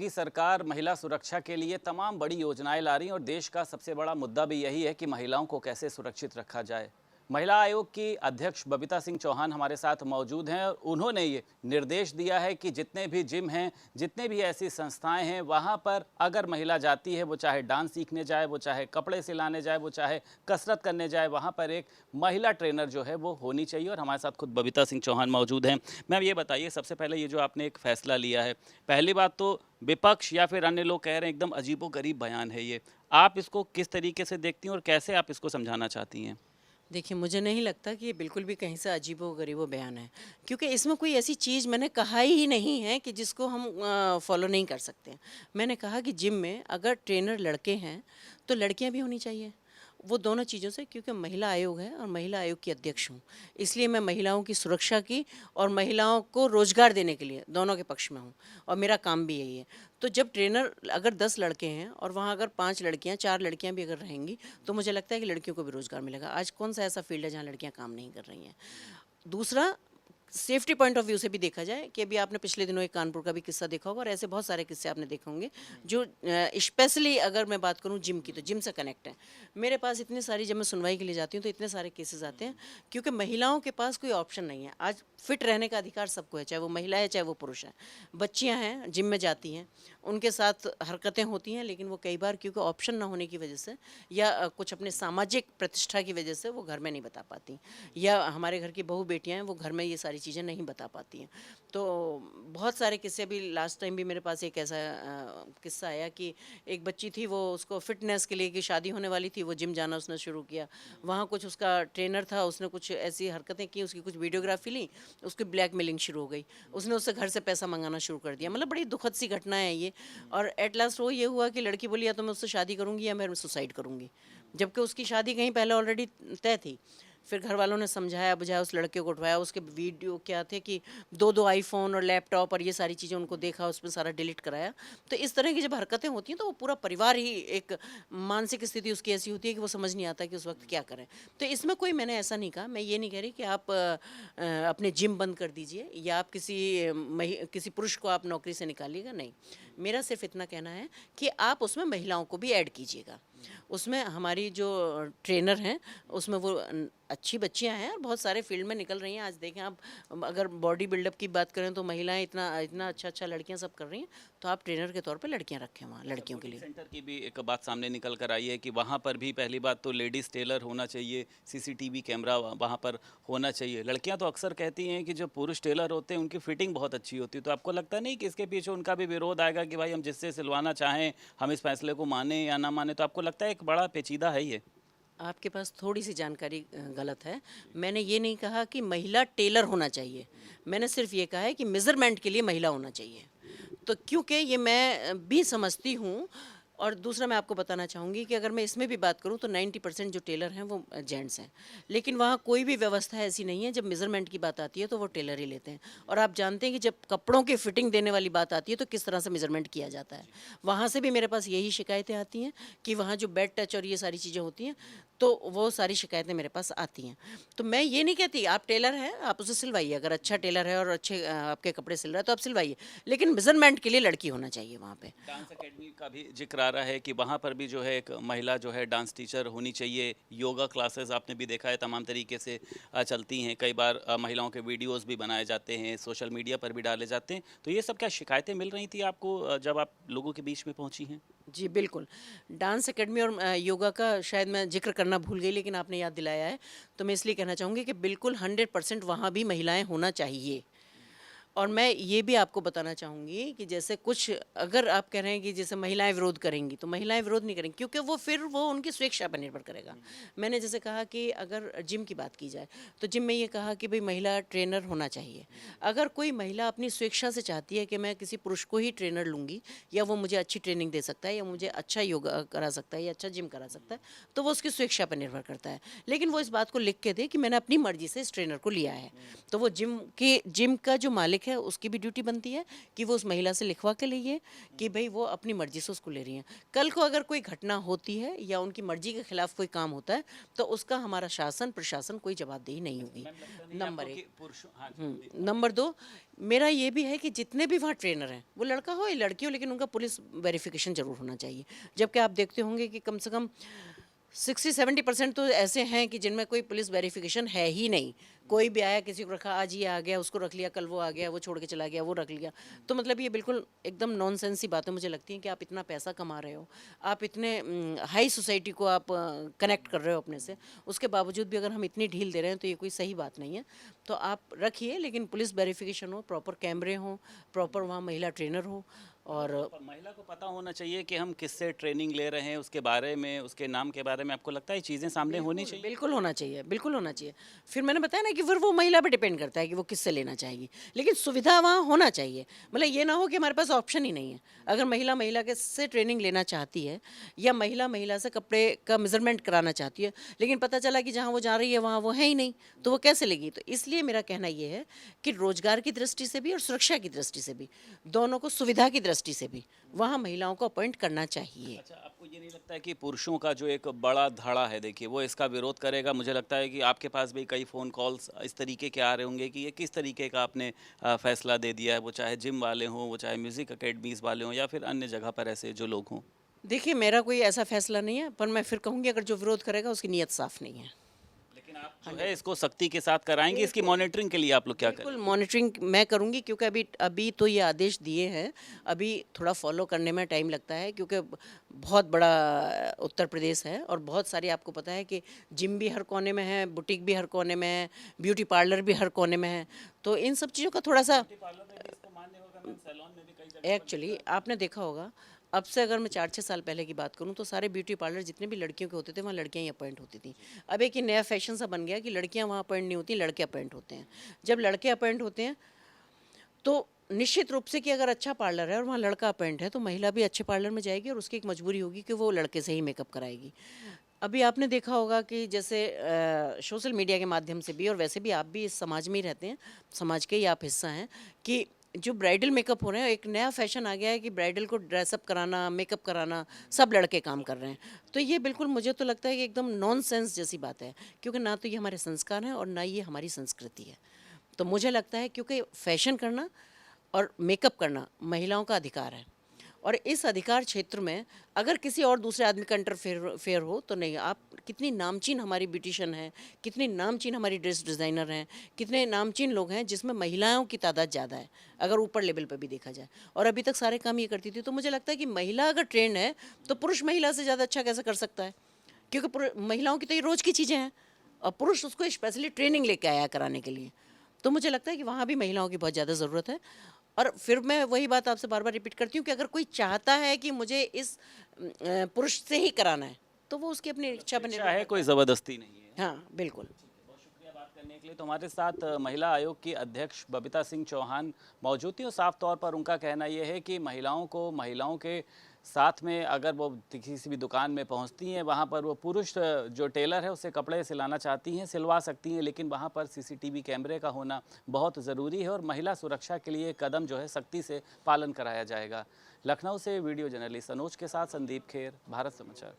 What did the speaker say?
योगी सरकार महिला सुरक्षा के लिए तमाम बड़ी योजनाएं ला रही है और देश का सबसे बड़ा मुद्दा भी यही है कि महिलाओं को कैसे सुरक्षित रखा जाए। महिला आयोग की अध्यक्ष बबीता सिंह चौहान हमारे साथ मौजूद हैं और उन्होंने ये निर्देश दिया है कि जितने भी जिम हैं, जितने भी ऐसी संस्थाएं हैं, वहां पर अगर महिला जाती है, वो चाहे डांस सीखने जाए, वो चाहे कपड़े सिलाने जाए, वो चाहे कसरत करने जाए, वहां पर एक महिला ट्रेनर जो है वो होनी चाहिए। और हमारे साथ खुद बबीता सिंह चौहान मौजूद हैं। मैम, ये बताइए, सबसे पहले ये जो आपने एक फैसला लिया है, पहली बात तो विपक्ष या फिर अन्य लोग कह रहे हैं एकदम अजीबोगरीब बयान है ये, आप इसको किस तरीके से देखती हैं और कैसे आप इसको समझाना चाहती हैं? देखिए, मुझे नहीं लगता कि ये बिल्कुल भी कहीं से अजीबो-गरीबो बयान है, क्योंकि इसमें कोई ऐसी चीज़ मैंने कहा ही नहीं है कि जिसको हम फॉलो नहीं कर सकते हैं। मैंने कहा कि जिम में अगर ट्रेनर लड़के हैं, तो लड़कियां भी होनी चाहिए। वो दोनों चीज़ों से, क्योंकि महिला आयोग है और महिला आयोग की अध्यक्ष हूँ, इसलिए मैं महिलाओं की सुरक्षा की और महिलाओं को रोज़गार देने के लिए दोनों के पक्ष में हूँ और मेरा काम भी यही है। तो जब ट्रेनर अगर 10 लड़के हैं और वहाँ अगर 5 लड़कियाँ 4 लड़कियाँ भी अगर रहेंगी, तो मुझे लगता है कि लड़कियों को भी रोज़गार मिलेगा। आज कौन सा ऐसा फील्ड है जहाँ लड़कियाँ काम नहीं कर रही हैं। दूसरा, सेफ्टी पॉइंट ऑफ व्यू से भी देखा जाए कि अभी आपने पिछले दिनों एक कानपुर का भी किस्सा देखा होगा और ऐसे बहुत सारे किस्से आपने देखे होंगे जो स्पेशली अगर मैं बात करूं जिम की, तो जिम से कनेक्ट है। मेरे पास इतनी सारी, जब मैं सुनवाई के लिए जाती हूं तो इतने सारे केसेस आते हैं, क्योंकि महिलाओं के पास कोई ऑप्शन नहीं है। आज फिट रहने का अधिकार सबको है, चाहे वो महिला है चाहे वो पुरुष है। बच्चियाँ हैं, जिम में जाती हैं, उनके साथ हरकतें होती हैं, लेकिन वो कई बार क्योंकि ऑप्शन ना होने की वजह से या कुछ अपने सामाजिक प्रतिष्ठा की वजह से वो घर में नहीं बता पाती, या हमारे घर की बहू बेटियां हैं, वो घर में ये सारी चीज़ें नहीं बता पाती हैं। तो बहुत सारे किस्से, भी लास्ट टाइम भी मेरे पास एक ऐसा किस्सा आया कि एक बच्ची थी, वो उसको फिटनेस के लिए, कि शादी होने वाली थी, वो जिम जाना उसने शुरू किया। वहाँ कुछ उसका ट्रेनर था, उसने कुछ ऐसी हरकतें की, उसकी कुछ वीडियोग्राफी ली, उसकी ब्लैकमेलिंग शुरू हो गई। उसने उससे घर से पैसा मंगाना शुरू कर दिया। मतलब बड़ी दुखद सी घटना है ये। और एट लास्ट वो ये हुआ कि लड़की बोली या तो मैं उससे शादी करूँगी या मैं सुसाइड करूँगी, जबकि उसकी शादी कहीं पहले ऑलरेडी तय थी। फिर घर वालों ने समझाया बुझाया, उस लड़के को उठवाया। उसके वीडियो क्या थे कि दो आईफोन और लैपटॉप और ये सारी चीज़ें उनको देखा, उसमें सारा डिलीट कराया। तो इस तरह की जब हरकतें होती हैं तो वो पूरा परिवार ही, एक मानसिक स्थिति उसकी ऐसी होती है कि वो समझ नहीं आता कि उस वक्त क्या करें। तो इसमें कोई, मैंने ऐसा नहीं कहा, मैं ये नहीं कह रही कि आप अपने जिम बंद कर दीजिए या आप किसी पुरुष को आप नौकरी से निकालिएगा, नहीं। मेरा सिर्फ इतना कहना है कि आप उसमें महिलाओं को भी ऐड कीजिएगा। उसमें हमारी जो ट्रेनर हैं, उसमें वो अच्छी बच्चियां हैं और बहुत सारे फील्ड में निकल रही हैं। आज देखें आप, अगर बॉडी बिल्डअप की बात करें तो महिलाएं इतना इतना अच्छा लड़कियां सब कर रही हैं, तो आप ट्रेनर के तौर पे लड़कियां रखें वहाँ लड़कियों के लिए। सेंटर की भी एक बात सामने निकल कर आई है कि वहाँ पर भी पहली बात तो लेडीज़ टेलर होना चाहिए, सीसीटीवी कैमरा वहाँ पर होना चाहिए। लड़कियाँ तो अक्सर कहती हैं कि जो पुरुष टेलर होते हैं उनकी फिटिंग बहुत अच्छी होती है, तो आपको लगता नहीं कि इसके पीछे उनका भी विरोध आएगा कि भाई हम जिससे सिलवाना चाहें, हम इस फैसले को माने या ना माने? तो आपको लगता है एक बड़ा पेचीदा है ये? आपके पास थोड़ी सी जानकारी गलत है। मैंने ये नहीं कहा कि महिला टेलर होना चाहिए, मैंने सिर्फ ये कहा है कि मेज़रमेंट के लिए महिला होना चाहिए। तो क्योंकि ये मैं भी समझती हूँ। और दूसरा, मैं आपको बताना चाहूँगी कि अगर मैं इसमें भी बात करूँ तो 90% जो टेलर हैं वो जेंट्स हैं, लेकिन वहाँ कोई भी व्यवस्था ऐसी नहीं है। जब मेज़रमेंट की बात आती है तो वो टेलर ही लेते हैं। और आप जानते हैं कि जब कपड़ों की फिटिंग देने वाली बात आती है तो किस तरह से मेज़रमेंट किया जाता है। वहाँ से भी मेरे पास यही शिकायतें आती हैं कि वहाँ जो बेड टच और ये सारी चीज़ें होती हैं, तो वो सारी शिकायतें मेरे पास आती हैं। तो मैं ये नहीं कहती आप टेलर हैं आप उसे सिलवाइए, अगर अच्छा टेलर है और अच्छे आपके कपड़े सिल रहा है तो आप सिलवाइए, लेकिन मेज़रमेंट के लिए लड़की होना चाहिए वहाँ पे। डांस एकेडमी का भी जिक्र आ रहा है कि वहाँ पर भी जो है एक महिला जो है डांस टीचर होनी चाहिए। योगा क्लासेस आपने भी देखा है तमाम तरीके से चलती हैं। कई बार महिलाओं के वीडियोस भी बनाए जाते हैं, सोशल मीडिया पर भी डाले जाते हैं। तो ये सब क्या शिकायतें मिल रही थी आपको जब आप लोगों के बीच में पहुँची हैं? जी बिल्कुल। डांस एकेडमी और योगा का शायद मैं ज़िक्र करना भूल गई, लेकिन आपने याद दिलाया है, तो मैं इसलिए कहना चाहूँगी कि बिल्कुल 100% वहाँ भी महिलाएँ होना चाहिए। और मैं ये भी आपको बताना चाहूँगी कि जैसे कुछ, अगर आप कह रहे हैं कि जैसे महिलाएं विरोध करेंगी, तो महिलाएं विरोध नहीं करेंगी, क्योंकि वो फिर वो उनकी स्वेच्छा पर निर्भर करेगा। मैंने जैसे कहा कि अगर जिम की बात की जाए तो जिम में ये कहा कि भाई महिला ट्रेनर होना चाहिए। अगर कोई महिला अपनी स्वेच्छा से चाहती है कि मैं किसी पुरुष को ही ट्रेनर लूँगी, या वो मुझे अच्छी ट्रेनिंग दे सकता है, या मुझे अच्छा योगा करा सकता है, या अच्छा जिम करा सकता है, तो वो उसकी स्वेच्छा पर निर्भर करता है। लेकिन वो इस बात को लिख के दे कि मैंने अपनी मर्जी से इस ट्रेनर को लिया है। तो वो जिम का जो मालिक मालिक है उसकी भी ड्यूटी बनती है कि वो उस महिला से लिखवा के लिए कि भाई वो अपनी मर्जी से उसको ले रही हैं। कल को अगर कोई घटना होती है या उनकी मर्जी के खिलाफ कोई काम होता है तो उसका हमारा शासन प्रशासन कोई जवाबदेही नहीं होगी। नंबर एक। नंबर दो, मेरा ये भी है कि जितने भी वहाँ ट्रेनर हैं वो लड़का हो या लड़की हो, लेकिन उनका पुलिस वेरिफिकेशन जरूर होना चाहिए। जबकि आप देखते होंगे कि कम से कम 60-70% तो ऐसे हैं कि जिनमें कोई पुलिस वेरिफिकेशन है ही नहीं। कोई भी आया, किसी को रखा, आज ये आ गया उसको रख लिया, कल वो आ गया वो छोड़ के चला गया वो रख लिया। तो मतलब ये बिल्कुल एकदम नॉनसेंस सी बातें मुझे लगती हैं कि आप इतना पैसा कमा रहे हो, आप इतने हाई सोसाइटी को आप कनेक्ट कर रहे हो अपने से, उसके बावजूद भी अगर हम इतनी ढील दे रहे हैं तो ये कोई सही बात नहीं है। तो आप रखिए, लेकिन पुलिस वेरिफिकेशन हो, प्रॉपर कैमरे हों, प्रॉपर वहाँ महिला ट्रेनर हो। और महिला को पता होना चाहिए कि हम किससे ट्रेनिंग ले रहे हैं, उसके बारे में, उसके नाम के बारे में आपको लगता है चीज़ें सामने होनी चाहिए? बिल्कुल होना चाहिए, बिल्कुल होना चाहिए। फिर मैंने बताया ना कि फिर वो महिला पे डिपेंड करता है कि वो किससे लेना चाहेगी, लेकिन सुविधा वहाँ होना चाहिए। मतलब ये ना हो कि हमारे पास ऑप्शन ही नहीं है। अगर महिला महिला के से ट्रेनिंग लेना चाहती है या महिला महिला से कपड़े का मेजरमेंट कराना चाहती है, लेकिन पता चला कि जहाँ वो जा रही है वहाँ वो है ही नहीं, तो वो कैसे लेगी? तो इसलिए मेरा कहना ये है कि रोजगार की दृष्टि से भी और सुरक्षा की दृष्टि से भी, दोनों को सुविधा की दृष्टि से भी वहाँ महिलाओं को अपॉइंट करना चाहिए। अच्छा, आपको ये नहीं लगता है कि पुरुषों का जो एक बड़ा धड़ा है, देखिए वो इसका विरोध करेगा? मुझे लगता है कि आपके पास भी कई फ़ोन कॉल्स इस तरीके के आ रहे होंगे कि ये किस तरीके का आपने फैसला दे दिया है, वो चाहे जिम वाले हों, वो चाहे म्यूज़िक अकेडमीज़ वाले हों या फिर अन्य जगह पर ऐसे जो लोग हों। देखिए, मेरा कोई ऐसा फैसला नहीं है, पर मैं फिर कहूँगी अगर जो विरोध करेगा उसकी नीयत साफ नहीं है। लेकिन आप जो है इसको सख्ती के साथ कराएंगे, इसकी मॉनिटरिंग के लिए आप लोग क्या करें? बिल्कुल मॉनिटरिंग मैं करूँगी, क्योंकि अभी अभी तो ये आदेश दिए हैं, अभी थोड़ा फॉलो करने में टाइम लगता है क्योंकि बहुत बड़ा उत्तर प्रदेश है और बहुत सारी, आपको पता है कि जिम भी हर कोने में है, बुटीक भी हर कोने में है, ब्यूटी पार्लर भी हर कोने में है। तो इन सब चीज़ों का थोड़ा सा एक्चुअली आपने देखा होगा, अब से अगर मैं 4-6 साल पहले की बात करूं तो सारे ब्यूटी पार्लर जितने भी लड़कियों के होते थे वहाँ लड़कियां ही अपॉइंट होती थी। अब एक ये नया फैशन सा बन गया कि लड़कियां वहाँ अपॉइंट नहीं होती, लड़के अपॉइंट होते हैं। जब लड़के अपॉइंट होते हैं तो निश्चित रूप से कि अगर अच्छा पार्लर है और वहाँ लड़का अपॉइंट है तो महिला भी अच्छे पार्लर में जाएगी और उसकी एक मजबूरी होगी कि वो लड़के से ही मेकअप कराएगी। अभी आपने देखा होगा कि जैसे सोशल मीडिया के माध्यम से भी और वैसे भी आप भी इस समाज में ही रहते हैं, समाज के ही आप हिस्सा हैं, कि जो ब्राइडल मेकअप हो रहे हैं, एक नया फैशन आ गया है कि ब्राइडल को ड्रेसअप कराना, मेकअप कराना सब लड़के काम कर रहे हैं। तो ये बिल्कुल मुझे तो लगता है कि एकदम नॉनसेंस जैसी बात है, क्योंकि ना तो ये हमारे संस्कार हैं और ना ये हमारी संस्कृति है। तो मुझे लगता है क्योंकि फैशन करना और मेकअप करना महिलाओं का अधिकार है, और इस अधिकार क्षेत्र में अगर किसी और दूसरे आदमी का इंटरफेयर हो तो नहीं। आप कितनी नामचीन हमारी ब्यूटिशियन है, कितनी नामचीन हमारी ड्रेस डिज़ाइनर हैं, कितने नामचीन लोग हैं जिसमें महिलाओं की तादाद ज़्यादा है अगर ऊपर लेवल पर भी देखा जाए, और अभी तक सारे काम ये करती थी। तो मुझे लगता है कि महिला अगर ट्रेंड है तो पुरुष महिला से ज़्यादा अच्छा कैसे कर सकता है, क्योंकि महिलाओं की तो ये रोज़ की चीज़ें हैं और पुरुष उसको स्पेशली ट्रेनिंग लेके आया कराने के लिए। तो मुझे लगता है कि वहाँ भी महिलाओं की बहुत ज़्यादा ज़रूरत है। और फिर मैं वही बात आपसे बार बार रिपीट करती हूँ कि अगर कोई चाहता है कि मुझे इस पुरुष से ही कराना है तो वो उसकी अपनी इच्छा पर निर्भर है, करता कोई ज़बरदस्ती नहीं है। है। हाँ बिल्कुल। बहुत शुक्रिया बात करने के लिए। तो हमारे साथ महिला आयोग की अध्यक्ष बबीता सिंह चौहान मौजूद थी और साफ तौर पर उनका कहना यह है कि महिलाओं के साथ में अगर वो किसी भी दुकान में पहुंचती हैं, वहां पर वो पुरुष जो टेलर है उससे कपड़े सिलाना चाहती हैं, सिलवा सकती हैं, लेकिन वहां पर सीसीटीवी कैमरे का होना बहुत ज़रूरी है और महिला सुरक्षा के लिए कदम जो है सख्ती से पालन कराया जाएगा। लखनऊ से वीडियो जर्नलिस्ट अनुज के साथ संदीप खेर, भारत समाचार।